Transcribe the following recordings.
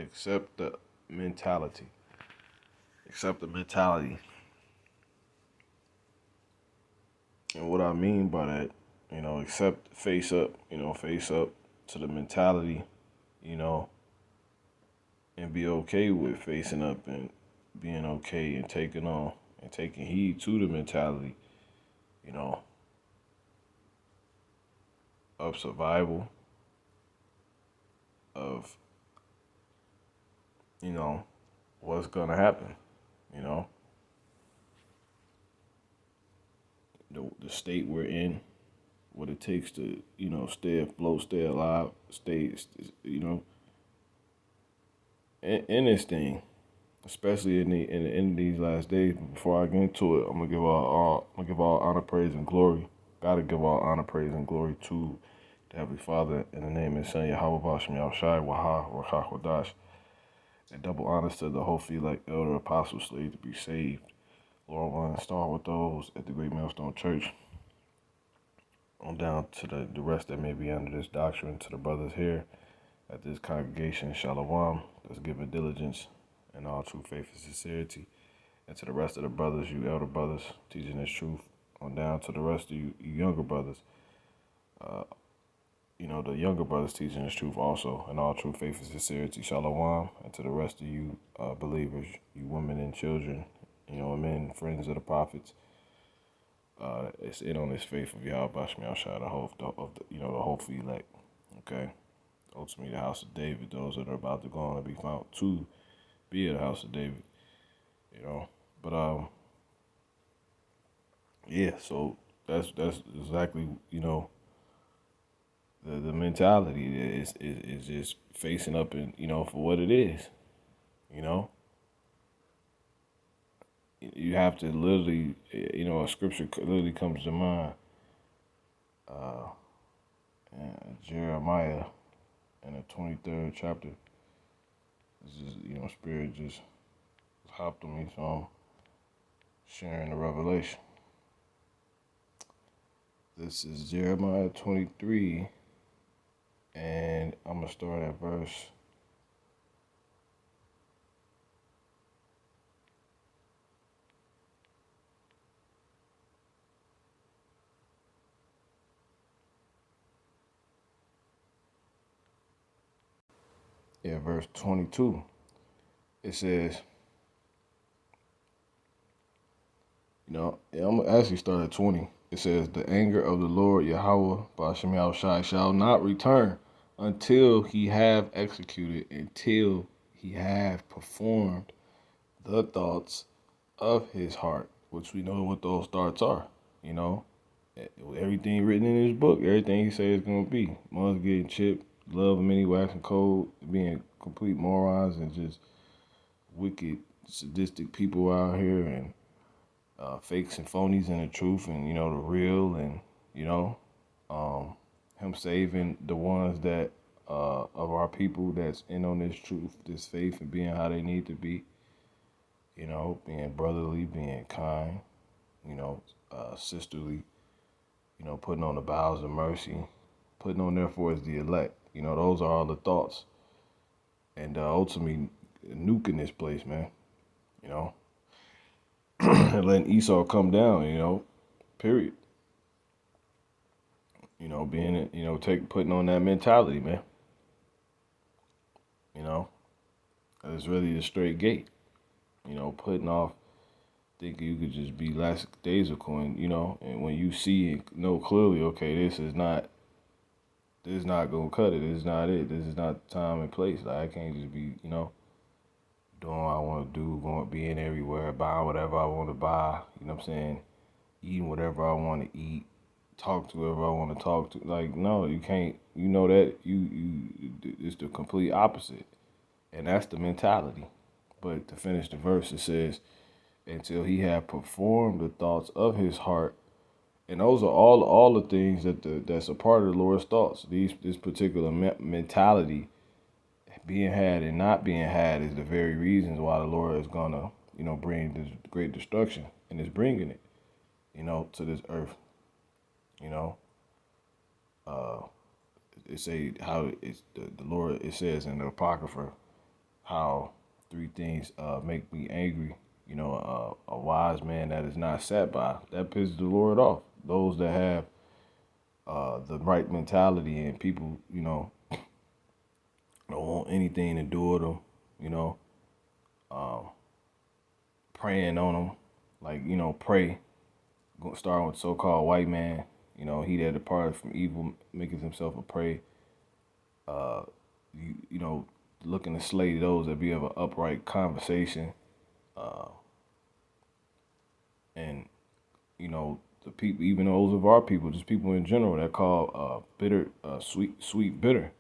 accept the mentality. Accept the mentality. And what I mean by that, accept, face up to the mentality, you know, and be okay with facing up and being okay and taking on and taking heed to the mentality, you know, of survival, of, what's going to happen, you know, the state we're in, what it takes to, stay afloat, stay alive, stay, in this thing, especially in these last days. But before I get into it, I'm gonna give all honor, praise, and glory. Gotta give all honor, praise, and glory to the Heavenly Father in the name of His Son Yahweh Bashem Yahushai Waha Rakach Wadash. And double honors to the Holy like elder apostle slave to be saved. Lord, I want to start with those at the Great Millstone Church. On down to the rest that may be under this doctrine, to the brothers here at this congregation, Shalom, let's give it diligence and all true faith and sincerity. And to the rest of the brothers, you elder brothers, teaching this truth, on down to the rest of you younger brothers, the younger brothers teaching this truth also, and all true faith and sincerity, Shalom. And to the rest of you believers, you women and children, men, friends of the prophets, it's in on this faith of Yahweh Bashem Yahushua, the whole elect, okay? Ultimately, the house of David, those that are about to go on and be found to be at the house of David, But yeah, so that's exactly, the mentality is just facing up and, for what it is, You have to literally, a scripture literally comes to mind. Jeremiah in the 23rd chapter. This is, Spirit just hopped on me, so I'm sharing the revelation. This is Jeremiah 23, and I'm going to start at verse 22. It says, I'm going to actually start at 20. It says, the anger of the Lord Yahweh Bashem Yahushai shall not return until he have executed, until he have performed the thoughts of his heart, which we know what those thoughts are, Everything written in his book, everything he says is going to be. One's getting chipped, love of many waxing cold, being complete morons and just wicked, sadistic people out here, and fakes and phonies in the truth, and the real, and him saving the ones that of our people that's in on this truth, this faith, and being how they need to be, being brotherly, being kind, sisterly, putting on the bowels of mercy, putting on therefore as the elect. Those are all the thoughts, and ultimately nuking this place, man. And letting Esau come down, period. Putting on that mentality, man. It's really the straight gate. Putting off thinking you could just be lackadaisical, and when you see and know clearly, okay, this is not gonna cut it. This is not it. This is not the time and place. Like, I can't just be, doing what I want to do, being everywhere, buying whatever I want to buy, eating whatever I want to eat, talk to whoever I want to talk to. Like, no, you can't. That it's the complete opposite, and that's the mentality. But to finish the verse, it says, until he have performed the thoughts of his heart, and those are all the things that's a part of the Lord's thoughts. This particular mentality being had and not being had is the very reasons why the Lord is gonna, bring this great destruction, and is bringing it, to this earth. It say how it's the Lord. It says in the Apocrypha how three things make me angry. A wise man that is not sat by, that pisses the Lord off. Those that have the right mentality, and people, don't want anything to do with them, you know, um, praying on them, like, pray, starting with so-called white man, he that departed from evil, maketh himself a prey, uh, you know, looking to slay those that be of an upright conversation, uh, and, the people, even those of our people, just people in general that call bitter, sweet, bitter,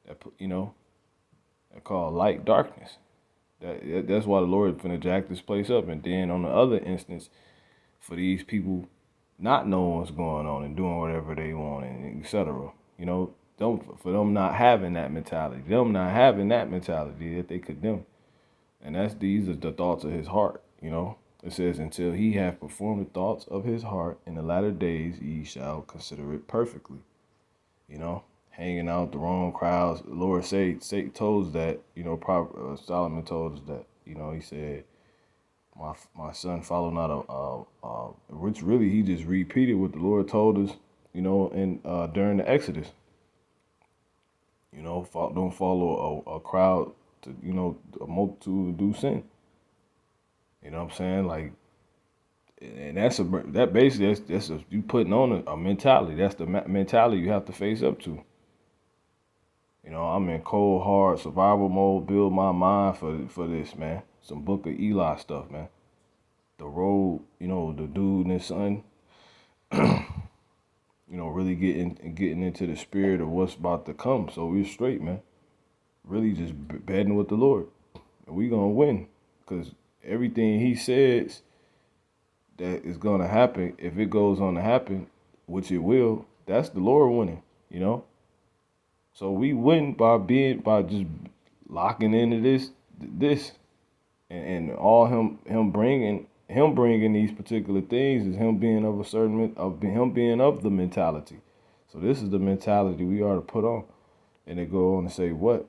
that put, that call light darkness. That's why the Lord finna jack this place up. And then on the other instance, for these people not knowing what's going on and doing whatever they want, and etc. Don't, for them not having that mentality, that they condemn. And these are the thoughts of his heart. It says, until he have performed the thoughts of his heart in the latter days, ye shall consider it perfectly. Hanging out the wrong crowds. The Lord told us that, Solomon told us that, he said, my son, follow not which really he just repeated what the Lord told us, in during the Exodus. Don't follow a crowd to, a multitude to do sin. You know what I'm saying? Like, and that basically, you putting on a mentality. That's the mentality you have to face up to. I'm in cold, hard survival mode, build my mind for this, man. Some Book of Eli stuff, man. The road, the dude and his son, really getting into the spirit of what's about to come. So we're straight, man. Really just betting with the Lord. And we going to win. Because everything he says that is going to happen, if it goes on to happen, which it will, that's the Lord winning, So we win by just locking into this, and all him bringing these particular things is him being of the mentality. So this is the mentality we are to put on, and they go on to say, what?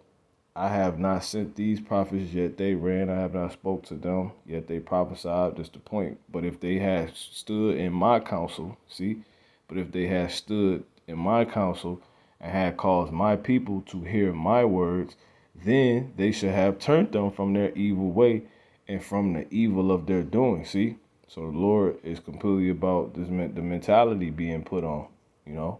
I have not sent these prophets, yet they ran. I have not spoke to them, yet they prophesied. That's the point. But if they had stood in my counsel, if they had stood in my counsel and had caused my people to hear my words, then they should have turned them from their evil way and from the evil of their doing. See? So the Lord is completely about the mentality being put on, and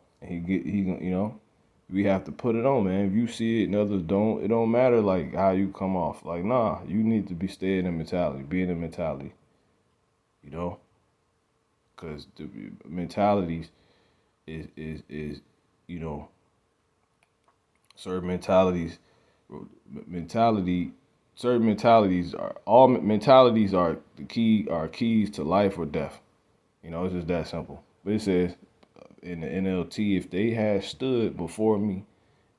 we have to put it on, man. If you see it and others don't, it don't matter like how you come off. Like, nah, you need to be staying in mentality, be in the mentality, because the mentalities is certain mentalities are keys to life or death. It's just that simple. But it says in the NLT, if they had stood before me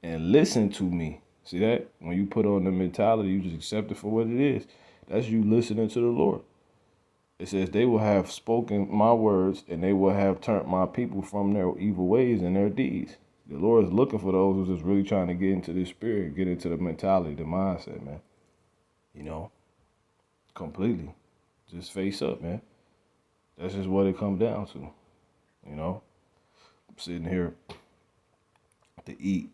and listened to me, see that? When you put on the mentality, you just accept it for what it is. That's you listening to the Lord. It says they will have spoken my words, and they will have turned my people from their evil ways and their deeds. The Lord is looking for those who's just really trying to get into this spirit, get into the mentality, the mindset, man. Completely. Just face up, man. That's just what it comes down to. I'm sitting here to eat,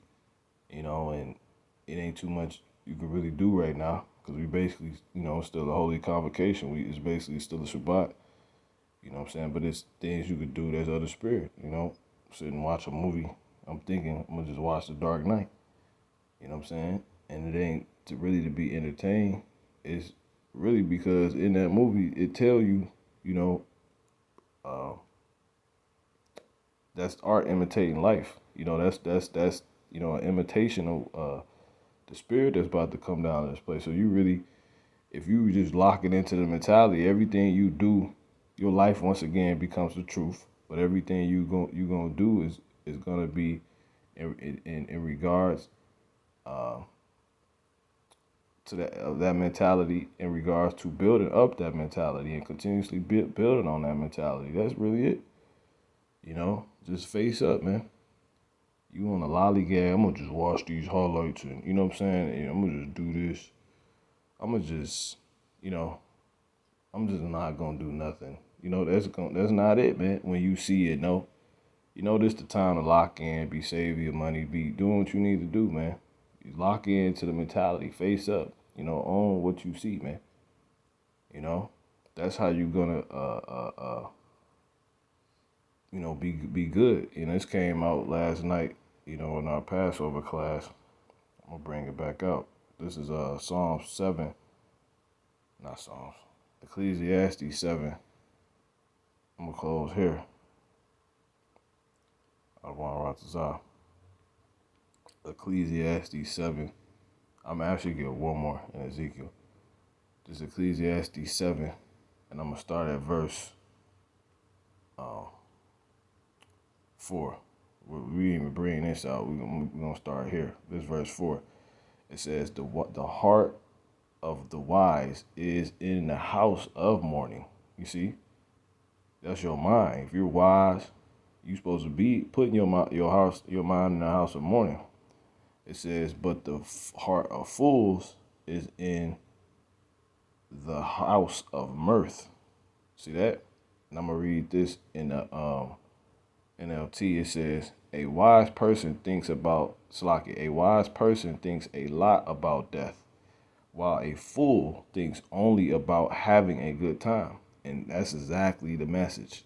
and it ain't too much you can really do right now, because we basically, it's still a holy convocation. It's basically still a Shabbat. You know what I'm saying? But it's things you could do that's of the spirit, sit and watch a movie. I'm thinking I'm gonna just watch The Dark Knight. You know what I'm saying? And it ain't to be entertained. It's really because in that movie it tell you, that's art imitating life. That's an imitation of the spirit that's about to come down to this place. So you really, if you just lock it into the mentality, everything you do, your life once again becomes the truth. But everything you gonna do is gonna be in regards to that mentality, in regards to building up that mentality and continuously building on that mentality. That's really it. Just face up, man. You on a lollygag, I'm gonna just watch these highlights and, you know what I'm saying? And I'm gonna just do this. I'ma just, you know, I'm just not gonna do nothing. That's not it, man. When you see it, no. This the time to lock in, be saving your money, be doing what you need to do, man. You lock into the mentality, face up, own what you see, man. That's how you gonna be good. This came out last night, in our Passover class. I'm gonna bring it back out. This is Psalm 7, not Psalms, Ecclesiastes 7. I'm gonna close here. Ecclesiastes 7. I'm actually get one more in Ezekiel. This is Ecclesiastes 7, and I'm gonna start at verse 4. We even bring this out. We're gonna start here. This verse 4. It says, the heart of the wise is in the house of mourning. You see, that's your mind. If you're wise, you're supposed to be putting your mind in the house of mourning. It says, but the heart of fools is in the house of mirth. See that? And I'm gonna read this in the NLT. It says, a wise person thinks about Slaki. A wise person thinks a lot about death, while a fool thinks only about having a good time. And that's exactly the message.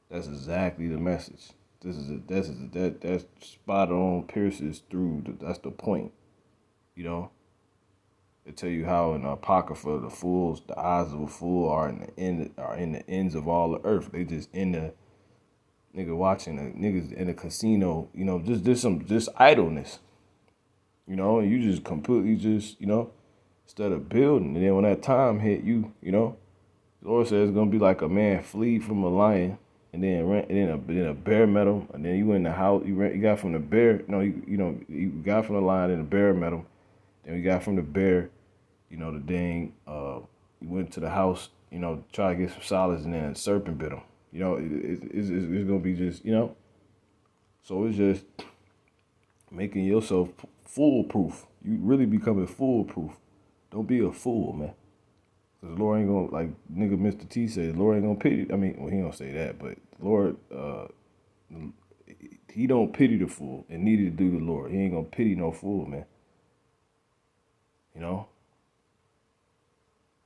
That's exactly the message. That's spot on, pierces through. That's the point. They tell you how in Apocrypha the eyes of a fool are in the ends of all the earth. They just in the nigga watching the niggas in the casino. Just idleness. And you just completely instead of building. And then when that time hit, the Lord says it's gonna be like a man flee from a lion. And then a bear met him, and then you in the house. You got from the bear. No, you got from the lion, and the bear met him. Then we got from the bear. The dang. You went to the house. Try to get some solids, and then a serpent bit him. It's gonna be just So it's just making yourself foolproof. You really becoming foolproof. Don't be a fool, man. Because the Lord ain't gonna, like nigga Mr. T said, the Lord ain't gonna pity. I mean, well, he don't say that, but the Lord, he don't pity the fool, and neither do the Lord. He ain't gonna pity no fool, man.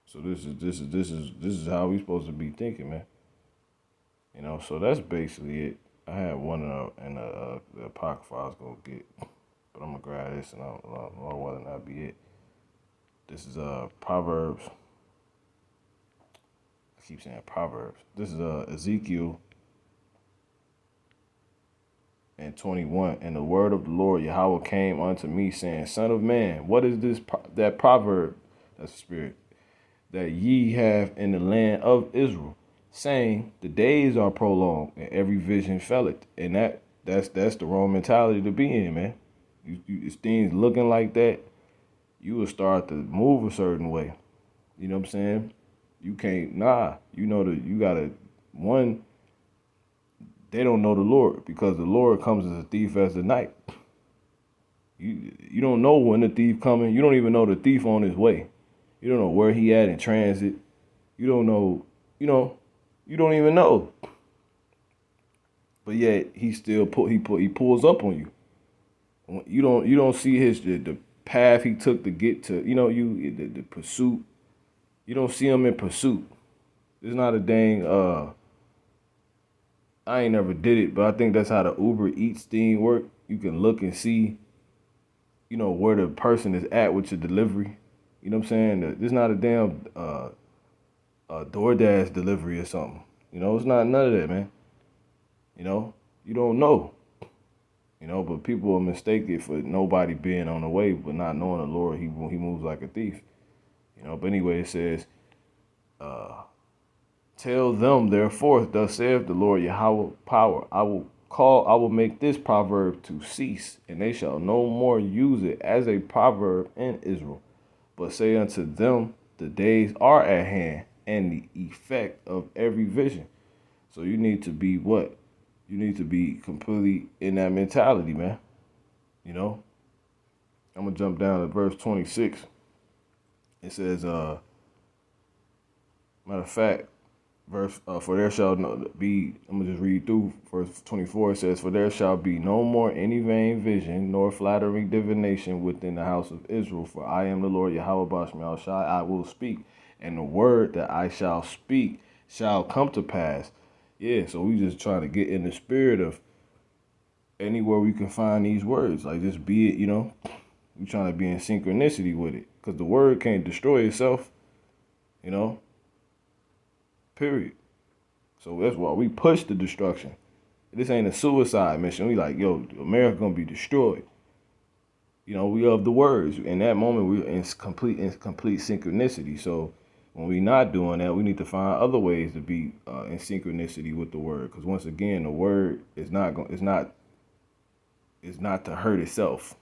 So this is how we supposed to be thinking, man. So that's basically it. I had one in the Apocrypha I was gonna get, but I'm gonna grab this, and I don't know whether or not be it. This is Proverbs. I keep saying Proverbs. This is Ezekiel and 21. And the word of the Lord Yahweh came unto me, saying, Son of man, what is this that proverb, that's the spirit, that ye have in the land of Israel, saying, the days are prolonged, and every vision felleth. And that's the wrong mentality to be in, man. It's things looking like that, you will start to move a certain way. You know what I'm saying? You can't, you gotta, one, they don't know the Lord, because the Lord comes as a thief as the night. You don't know when the thief coming. You don't even know the thief on his way. You don't know where he at in transit. You don't know, you don't even know. But yet he still he pulls up on you. You don't see the path he took to get to, the pursuit. You don't see him in pursuit. It's not a dang I ain't never did it, but I think that's how the Uber Eats thing work. You can look and see, where the person is at with your delivery. You know what I'm saying? It's not a damn DoorDash delivery or something. It's not none of that, man. You don't know. But people will mistake it for nobody being on the way, but not knowing the Lord, he moves like a thief. But anyway, it says, tell them, therefore, thus saith the Lord Yahweh power, I will make this proverb to cease, and they shall no more use it as a proverb in Israel. But say unto them, the days are at hand, and the effect of every vision. So you need to be what? You need to be completely in that mentality, man. I'm going to jump down to verse 26. It says, matter of fact, verse for there shall be. I'm gonna just read through verse 24. It says, "For there shall be no more any vain vision nor flattering divination within the house of Israel. For I am the Lord Yahweh Bashmi Shai. I will speak, and the word that I shall speak shall come to pass." Yeah, so we just trying to get in the spirit of anywhere we can find these words. Like just be it, we trying to be in synchronicity with it, because the word can't destroy itself. You know. Period. So that's why we push the destruction. This ain't a suicide mission. We like, yo, America gonna be destroyed. We of the words. In that moment, we're in complete synchronicity. So when we not doing that, we need to find other ways to be in synchronicity with the word. Because once again, the word is not to hurt itself.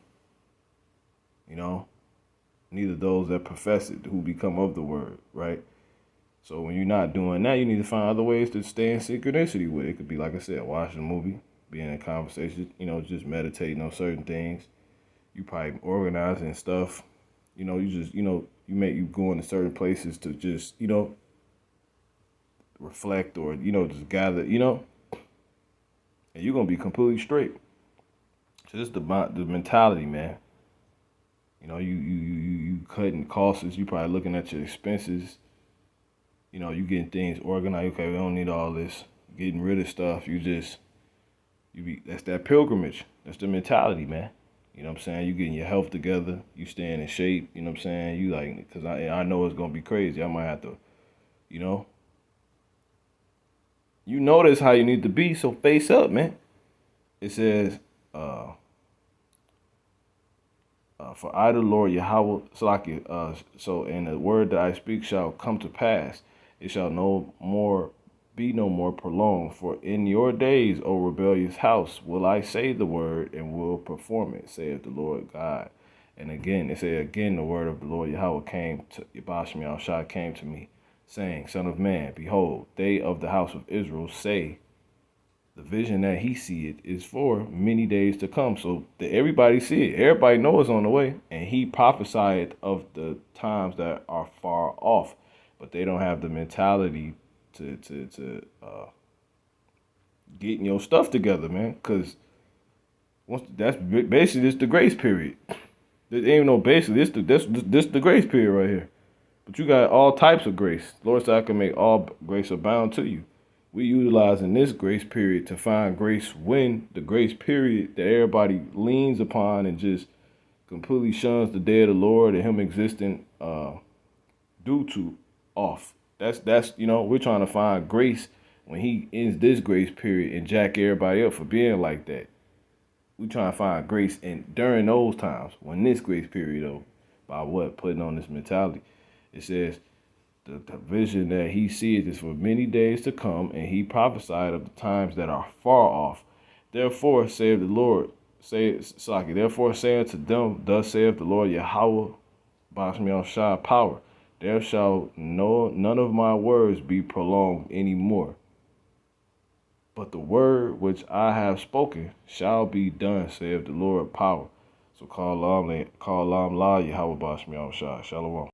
Neither those that profess it who become of the word, right? So when you're not doing that, you need to find other ways to stay in synchronicity with it. It could be, like I said, watching a movie, being in conversation, just meditating on certain things. You probably organizing stuff. You just, you go into certain places to just, reflect or, just gather, and you're going to be completely straight. So this is the mentality, man. You cutting costs. You probably looking at your expenses. You getting things organized. Okay, we don't need all this. Getting rid of stuff. That's that pilgrimage. That's the mentality, man. You know what I'm saying? You getting your health together. You staying in shape. You know what I'm saying? You like, because I know it's going to be crazy. I might have to, you notice how you need to be, so face up, man. It says, for I, the Lord Yahweh, so and the word that I speak shall come to pass. It shall be no more prolonged. For in your days, O rebellious house, will I say the word and will perform it, saith the Lord God. And again, the word of the Lord Yahweh came to Yabashmi Al-Shai came to me, saying, Son of man, behold, they of the house of Israel say, the vision that he seeth is for many days to come. So that everybody see it. Everybody knows it's on the way. And he prophesied of the times that are far off. But they don't have the mentality to getting your stuff together, man. Because that's basically just the grace period. There ain't even no basically. This the grace period right here. But you got all types of grace. Lord said I can make all grace abound to you. We utilizing this grace period to find grace when the grace period that everybody leans upon and just completely shuns the day of the Lord and him existing due to off. That's we're trying to find grace when he ends this grace period and jack everybody up for being like that. We trying to find grace during those times when this grace period though, by putting on this mentality. It says the vision that he seeth is for many days to come, and he prophesied of the times that are far off. Therefore, saith the Lord, therefore say unto them, thus saith the Lord Yahweh, Bashmi Al-Shai power, there shall none of my words be prolonged any more. But the word which I have spoken shall be done, saith the Lord power. So call Lam La Yahweh Bashmi Al-Shai. Shalom.